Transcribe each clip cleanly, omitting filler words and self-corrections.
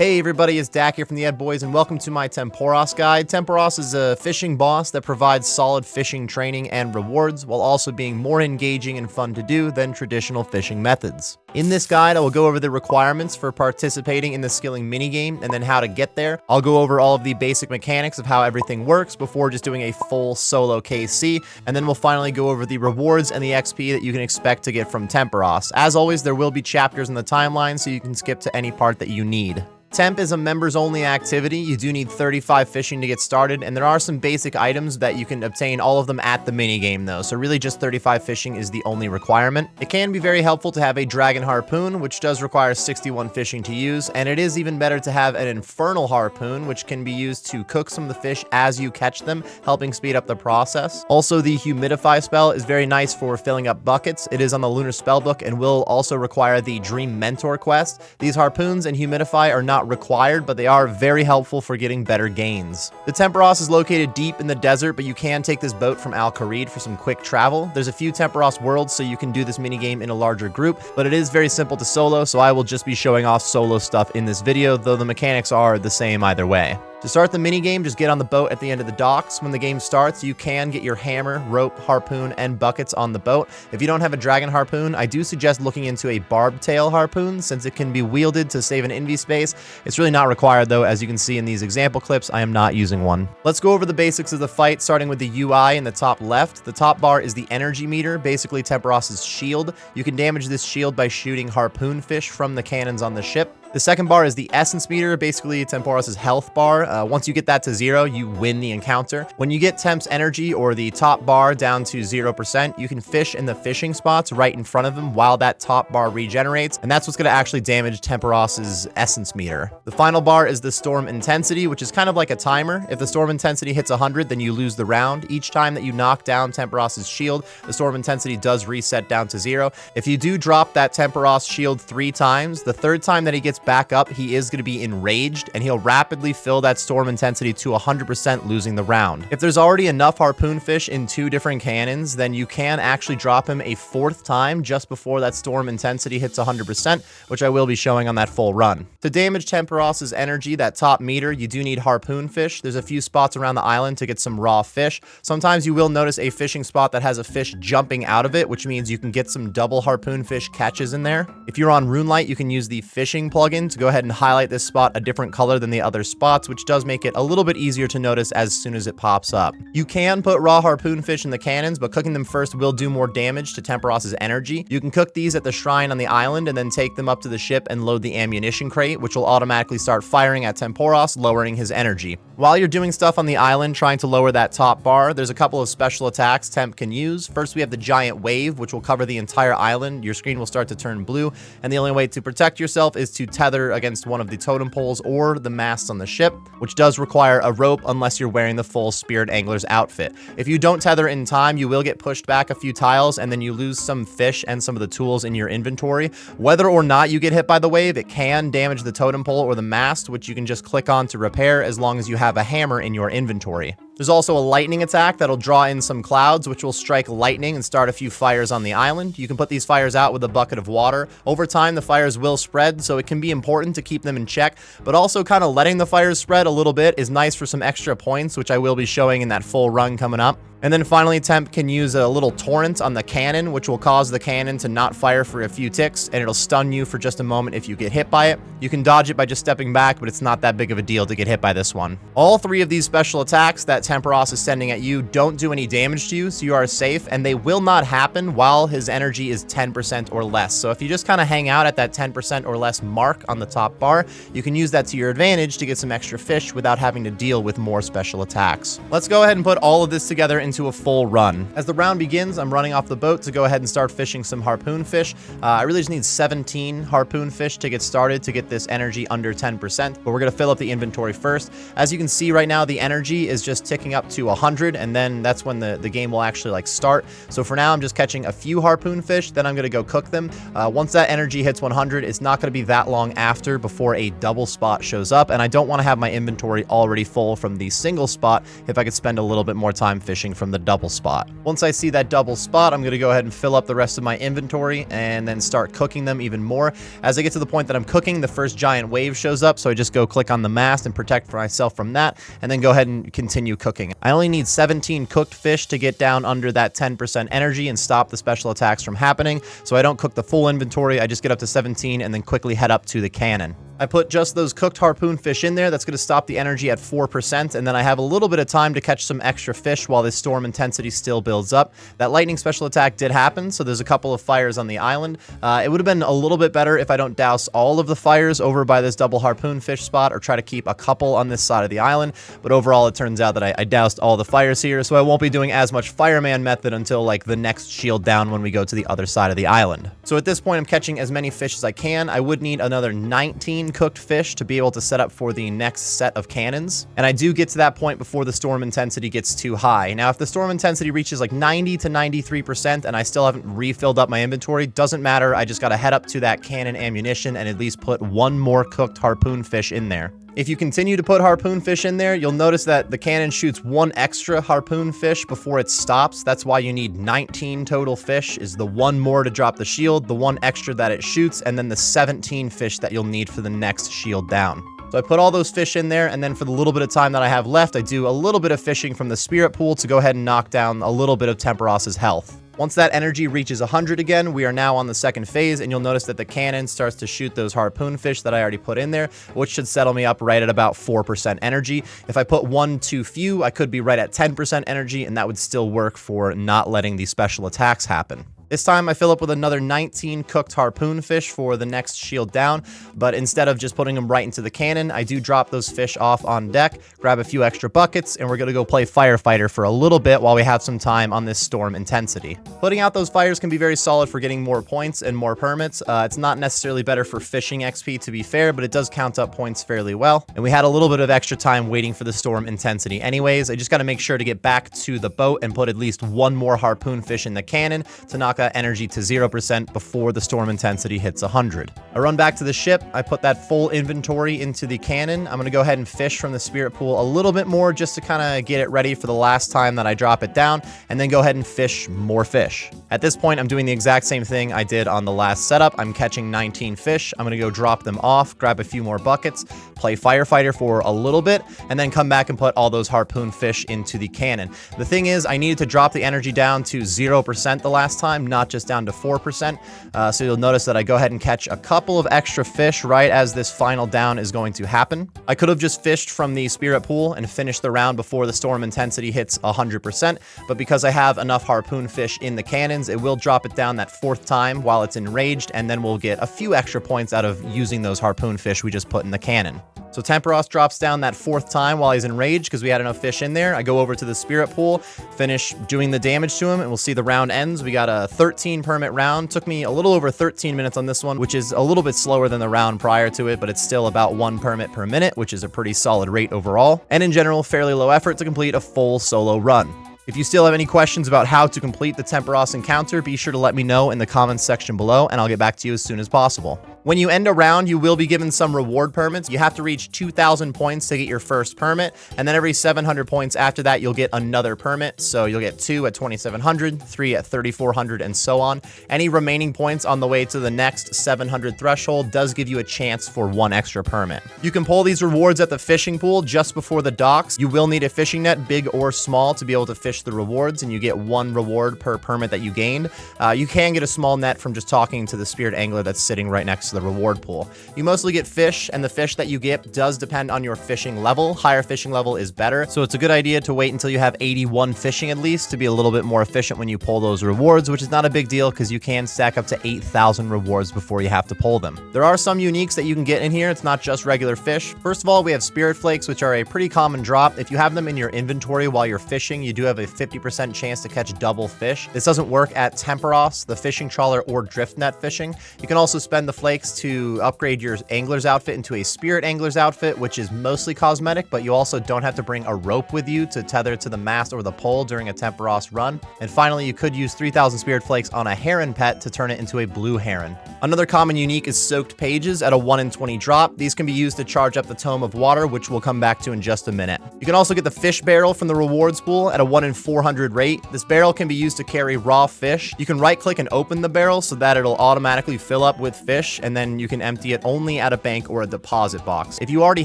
Hey everybody, it's Dak here from the Ed Boys, and welcome to my Tempoross guide. Tempoross is a fishing boss that provides solid fishing training and rewards, while also being more engaging and fun to do than traditional fishing methods. In this guide, I will go over the requirements for participating in the skilling minigame, and then how to get there. I'll go over all of the basic mechanics of how everything works before just doing a full solo KC, and then we'll finally go over the rewards and the XP that you can expect to get from Tempoross. As always, there will be chapters in the timeline, so you can skip to any part that you need. Temp is a members-only activity. You do need 35 fishing to get started, and there are some basic items that you can obtain, all of them at the minigame though, so really just 35 fishing is the only requirement. It can be very helpful to have a dragon harpoon, which does require 61 fishing to use, and it is even better to have an infernal harpoon, which can be used to cook some of the fish as you catch them, helping speed up the process. Also, the humidify spell is very nice for filling up buckets. It is on the lunar spellbook and will also require the dream mentor quest. These harpoons and humidify are not required, but they are very helpful for getting better gains. The Tempoross is located deep in the desert, but you can take this boat from Al Kharid for some quick travel. There's a few Tempoross worlds, so you can do this minigame in a larger group, but it is very simple to solo, so I will just be showing off solo stuff in this video, though the mechanics are the same either way. To start the minigame, just get on the boat at the end of the docks. When the game starts, you can get your hammer, rope, harpoon, and buckets on the boat. If you don't have a dragon harpoon, I do suggest looking into a barbed tail harpoon, since it can be wielded to save an invi space. It's really not required though, as you can see in these example clips, I am not using one. Let's go over the basics of the fight, starting with the UI in the top left. The top bar is the energy meter, basically Tempoross's shield. You can damage this shield by shooting harpoon fish from the cannons on the ship. The second bar is the essence meter, basically Tempoross's health bar. Once you get that to 0, you win the encounter. When you get Temp's energy, or the top bar, down to 0%, you can fish in the fishing spots right in front of him while that top bar regenerates, and that's what's going to actually damage Tempoross's essence meter. The final bar is the storm intensity, which is kind of like a timer. If the storm intensity hits 100, then you lose the round. Each time that you knock down Tempoross's shield, the storm intensity does reset down to 0. If you do drop that Tempoross shield 3 times, the third time that he gets back up, he is going to be enraged, and he'll rapidly fill that storm intensity to 100%, losing the round. If there's already enough harpoon fish in 2 different cannons, then you can actually drop him a 4th time just before that storm intensity hits 100%, which I will be showing on that full run. To damage Tempoross's energy, that top meter, you do need harpoon fish. There's a few spots around the island to get some raw fish. Sometimes you will notice a fishing spot that has a fish jumping out of it, which means you can get some double harpoon fish catches in there. If you're on Runelight, you can use the fishing plugin to go ahead and highlight this spot a different color than the other spots, which does make it a little bit easier to notice as soon as it pops up. You can put raw harpoon fish in the cannons, but cooking them first will do more damage to Tempoross's energy. You can cook these at the shrine on the island and then take them up to the ship and load the ammunition crate, which will automatically start firing at Tempoross, lowering his energy. While you're doing stuff on the island trying to lower that top bar, there's a couple of special attacks Temp can use. First, we have the giant wave, which will cover the entire island. Your screen will start to turn blue, and the only way to protect yourself is to tether against one of the totem poles or the masts on the ship, which does require a rope unless you're wearing the full Spirit Angler's outfit. If you don't tether in time, you will get pushed back a few tiles, and then you lose some fish and some of the tools in your inventory. Whether or not you get hit by the wave, it can damage the totem pole or the mast, which you can just click on to repair as long as you have a hammer in your inventory. There's also a lightning attack that'll draw in some clouds, which will strike lightning and start a few fires on the island. You can put these fires out with a bucket of water. Over time, the fires will spread, so it can be important to keep them in check, but also kind of letting the fires spread a little bit is nice for some extra points, which I will be showing in that full run coming up. And then finally, Temp can use a little torrent on the cannon, which will cause the cannon to not fire for a few ticks, and it'll stun you for just a moment if you get hit by it. You can dodge it by just stepping back, but it's not that big of a deal to get hit by this one. All 3 of these special attacks that Tempoross is sending at you don't do any damage to you, so you are safe, and they will not happen while his energy is 10% or less. So if you just kind of hang out at that 10% or less mark on the top bar, you can use that to your advantage to get some extra fish without having to deal with more special attacks. Let's go ahead and put all of this together into a full run. As the round begins, I'm running off the boat to go ahead and start fishing some harpoon fish. I really just need 17 harpoon fish to get started to get this energy under 10%, but we're going to fill up the inventory first. As you can see right now, the energy is just ticking up to 100, and then that's when the game will actually like start. So for now, I'm just catching a few harpoon fish, then I'm going to go cook them. Once that energy hits 100, it's not going to be that long after before a double spot shows up, and I don't want to have my inventory already full from the single spot if I could spend a little bit more time fishing from the double spot. Once I see that double spot, I'm going to go ahead and fill up the rest of my inventory and then start cooking them even more. As I get to the point that I'm cooking, the first giant wave shows up, so I just go click on the mast and protect myself from that, and then go ahead and continue cooking. I only need 17 cooked fish to get down under that 10% energy and stop the special attacks from happening, so I don't cook the full inventory. I just get up to 17 and then quickly head up to the cannon. I put just those cooked harpoon fish in there. That's going to stop the energy at 4%, and then I have a little bit of time to catch some extra fish while this storm intensity still builds up. That lightning special attack did happen, so there's a couple of fires on the island. It would have been a little bit better if I don't douse all of the fires over by this double harpoon fish spot, or try to keep a couple on this side of the island, but overall it turns out that I doused all the fires here, so I won't be doing as much fireman method until like the next shield down when we go to the other side of the island. So at this point, I'm catching as many fish as I can. I would need another 19 cooked fish to be able to set up for the next set of cannons, and I do get to that point before the storm intensity gets too high. Now, if the storm intensity reaches like 90 to 93% and I still haven't refilled up my inventory, doesn't matter. I just got to head up to that cannon ammunition and at least put one more cooked harpoon fish in there. If you continue to put harpoon fish in there, you'll notice that the cannon shoots one extra harpoon fish before it stops. That's why you need 19 total fish, is the one more to drop the shield, the one extra that it shoots, and then the 17 fish that you'll need for the next shield down. So I put all those fish in there, and then for the little bit of time that I have left, I do a little bit of fishing from the spirit pool to go ahead and knock down a little bit of Tempoross's health. Once that energy reaches 100 again, we are now on the second phase, and you'll notice that the cannon starts to shoot those harpoon fish that I already put in there, which should settle me up right at about 4% energy. If I put one too few, I could be right at 10% energy, and that would still work for not letting these special attacks happen. This time I fill up with another 19 cooked harpoon fish for the next shield down, but instead of just putting them right into the cannon, I do drop those fish off on deck, grab a few extra buckets, and we're going to go play firefighter for a little bit while we have some time on this storm intensity. Putting out those fires can be very solid for getting more points and more permits. It's not necessarily better for fishing XP, to be fair, but it does count up points fairly well. And we had a little bit of extra time waiting for the storm intensity anyways. I just got to make sure to get back to the boat and put at least one more harpoon fish in the cannon to knock that energy to 0% before the storm intensity hits 100. I run back to the ship. I put that full inventory into the cannon. I'm going to go ahead and fish from the spirit pool a little bit more just to kind of get it ready for the last time that I drop it down, and then go ahead and fish more fish. At this point, I'm doing the exact same thing I did on the last setup. I'm catching 19 fish. I'm going to go drop them off, grab a few more buckets, play firefighter for a little bit, and then come back and put all those harpoon fish into the cannon. The thing is, I needed to drop the energy down to 0% the last time, not just down to 4%. So you'll notice that I go ahead and catch a couple of extra fish right as this final down is going to happen. I could have just fished from the spirit pool and finished the round before the storm intensity hits 100%, but because I have enough harpoon fish in the cannons, it will drop it down that fourth time while it's enraged, and then we'll get a few extra points out of using those harpoon fish we just put in the cannon. So Tempoross drops down that fourth time while he's enraged because we had enough fish in there. I go over to the spirit pool, finish doing the damage to him, and we'll see the round ends. We got a 13 permit round. Took me a little over 13 minutes on this one, which is a little bit slower than the round prior to it, but it's still about 1 permit per minute, which is a pretty solid rate overall. And in general, fairly low effort to complete a full solo run. If you still have any questions about how to complete the Tempoross encounter, be sure to let me know in the comments section below, and I'll get back to you as soon as possible. When you end a round, you will be given some reward permits. You have to reach 2,000 points to get your first permit, and then every 700 points after that, you'll get another permit. So you'll get 2 at 2,700, 3 at 3,400, and so on. Any remaining points on the way to the next 700 threshold does give you a chance for 1 extra permit. You can pull these rewards at the fishing pool just before the docks. You will need a fishing net, big or small, to be able to fish the rewards, and you get 1 reward per permit that you gained. You can get a small net from just talking to the spirit angler that's sitting right next to the reward pool. You mostly get fish, and the fish that you get does depend on your fishing level. Higher fishing level is better, so it's a good idea to wait until you have 81 fishing at least to be a little bit more efficient when you pull those rewards, which is not a big deal because you can stack up to 8,000 rewards before you have to pull them. There are some uniques that you can get in here. It's not just regular fish. First of all, we have spirit flakes, which are a pretty common drop. If you have them in your inventory while you're fishing, you do have a 50% chance to catch double fish. This doesn't work at Tempoross, the fishing trawler, or drift net fishing. You can also spend the flakes flakes to upgrade your angler's outfit into a spirit angler's outfit, which is mostly cosmetic, but you also don't have to bring a rope with you to tether to the mast or the pole during a Tempoross run. And finally, you could use 3,000 spirit flakes on a heron pet to turn it into a blue heron. Another common unique is soaked pages at a 1 in 20 drop. These can be used to charge up the Tome of Water, which we'll come back to in just a minute. You can also get the fish barrel from the rewards pool at a 1 in 400 rate. This barrel can be used to carry raw fish. You can right click and open the barrel so that it'll automatically fill up with fish, and then you can empty it only at a bank or a deposit box. If you already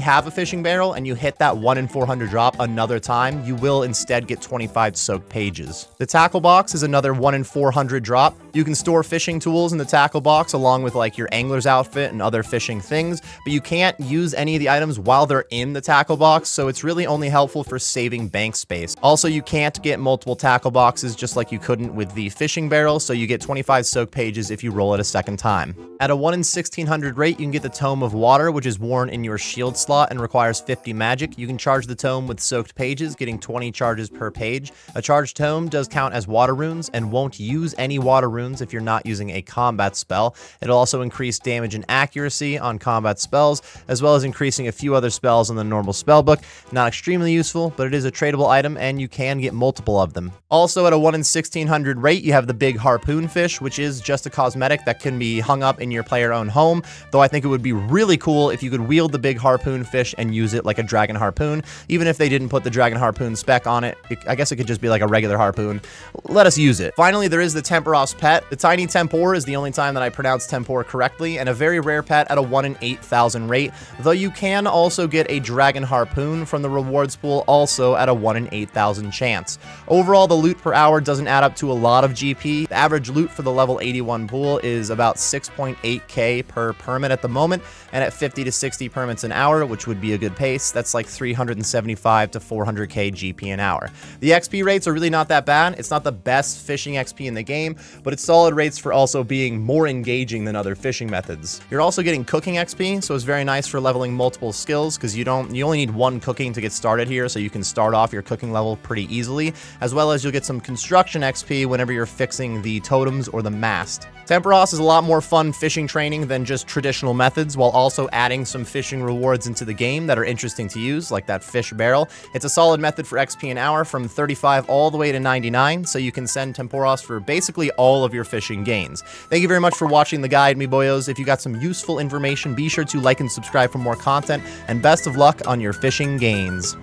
have a fishing barrel and you hit that 1 in 400 drop another time, you will instead get 25 soaked pages. The tackle box is another 1 in 400 drop. You can store fishing tools in the tackle box along with like your angler's outfit and other fishing things, but you can't use any of the items while they're in the tackle box, so it's really only helpful for saving bank space. Also, you can't get multiple tackle boxes just like you couldn't with the fishing barrel, so you get 25 soak pages if you roll it a second time. At a 1 in 1600 rate, you can get the Tome of Water, which is worn in your shield slot and requires 50 magic. You can charge the tome with soaked pages, getting 20 charges per page. A charged tome does count as water runes and won't use any water runes if you're not using a combat spell. It'll also increase damage and accuracy on combat spells, as well as increasing a few other spells in the normal spellbook. Not extremely useful, but it is a tradable item and you can get multiple of them. Also, at a 1 in 1600 rate, you have the big harpoon fish, which is just a cosmetic that can be hung up in your player-owned home, though I think it would be really cool if you could wield the big harpoon fish and use it like a dragon harpoon. Even if they didn't put the dragon harpoon spec on it, I guess it could just be like a regular harpoon. Let us use it. Finally, there is the Tempoross pet. The tiny tempor is the only time that I pronounce tempor correctly, and a very rare pet at a 1 in 8,000 rate, though you can also get a dragon harpoon from the rewards pool, also at a 1 in 8,000 chance. Overall, the loot per hour doesn't add up to a lot of GP. The average loot for the level 81 pool is about 6.8k per permit at the moment, and at 50 to 60 permits an hour, which would be a good pace, that's like 375 to 400k GP an hour. The XP rates are really not that bad. It's not the best fishing XP in the game, but it's solid rates for also being more engaging than other fishing methods. You're also getting cooking XP, so it's very nice for leveling multiple skills because you only need one cooking to get started here, so you can start off your cooking level pretty easily, as well as you'll get some construction XP whenever you're fixing the totems or the mast. Tempoross is a lot more fun fishing training than just traditional methods, while also adding some fishing rewards into the game that are interesting to use, like that fish barrel. It's a solid method for XP an hour from 35 all the way to 99, so you can send Tempoross for basically all of your fishing gains. Thank you very much for watching the guide, me boyos. If you got some useful information, be sure to like and subscribe for more content, and best of luck on your fishing gains.